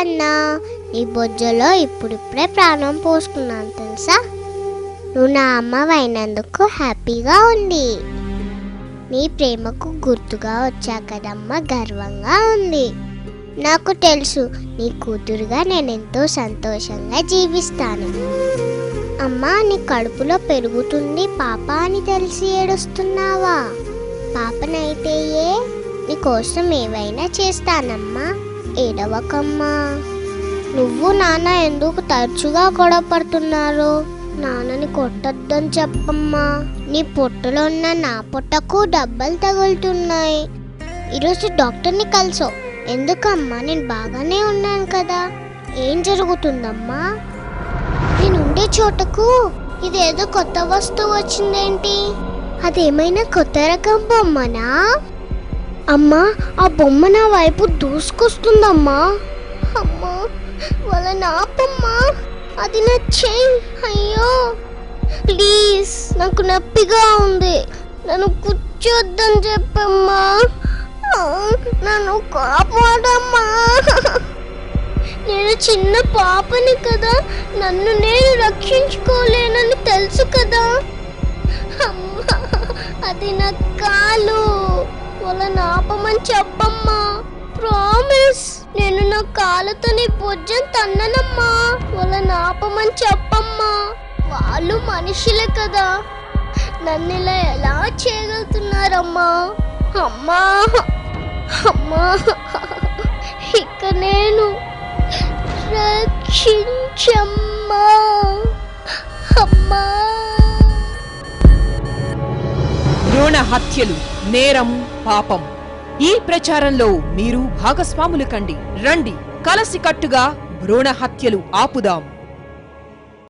కన్నా నీ బొజ్జలో ఇప్పుడిప్పుడే ప్రాణం పోసుకున్నాను తెలుసా. నువ్వు నా అమ్మవైనందుకు హ్యాపీగా ఉంది. నీ ప్రేమకు గుర్తుగా వచ్చా కదమ్మా, గర్వంగా ఉంది. నాకు తెలుసు నీ కూతురుగా నేనెంతో సంతోషంగా జీవిస్తాను. అమ్మా, నీ కడుపులో పెరుగుతుంది పాప అని తెలిసి ఏడుస్తున్నావా? పాపనైతే నీకోసం ఏవైనా చేస్తానమ్మా, ఏడవకమ్మా. నువ్వు నాన్న ఎందుకు తరచుగా గొడవ పడుతున్నారు? నాన్నని కొట్టొద్దని చెప్పమ్మా. నీ పొట్టలో ఉన్న నా పొట్టకు దెబ్బలు తగులుతున్నాయి. ఈరోజు డాక్టర్ని కలిసో. ఎందుకమ్మా? నేను బాగానే ఉన్నాను కదా. ఏం జరుగుతుందమ్మా? నేనుండే చోటకు ఇదేదో కొత్త వస్తువు వచ్చిందేంటి? అదేమైనా కొత్త రకం బొమ్మనా? అమ్మా, ఆ బొమ్మ నా వైపు దూసుకొస్తుందమ్మా. అమ్మా, వాళ్ళ నాపమ్మా, అది నా చెయ్యి. అయ్యో ప్లీజ్, నాకు నొప్పిగా ఉంది. నన్ను కూర్చోద్దని చెప్పమ్మా. నన్ను కాపాడమ్మా. నేను చిన్న పాపని కదా, నన్ను నేను రక్షించుకోలేనని తెలుసు కదా. అమ్మా, అది నా కాలు. వాళ్ళని ఆపమని చెప్పమ్మా. ప్రామిస్, నేను నా కాళ్ళతో నీ భుజం తన్ననమ్మా. వాళ్ళని ఆపమని చెప్పమ్మా. వాళ్ళు మనుషులే కదా, నన్ను ఇలా ఎలా చేయగలుగుతున్నారమ్మా? అమ్మా అమ్మా, ఇక నేను రక్షించమ్మా. అమ్మా. భ్రూణ హత్యలు నేరం, పాపం. ఈ ప్రచారంలో మీరు భాగస్వాములు కండి. రండి, కలసికట్టుగా భ్రూణ హత్యలు ఆపుదాం.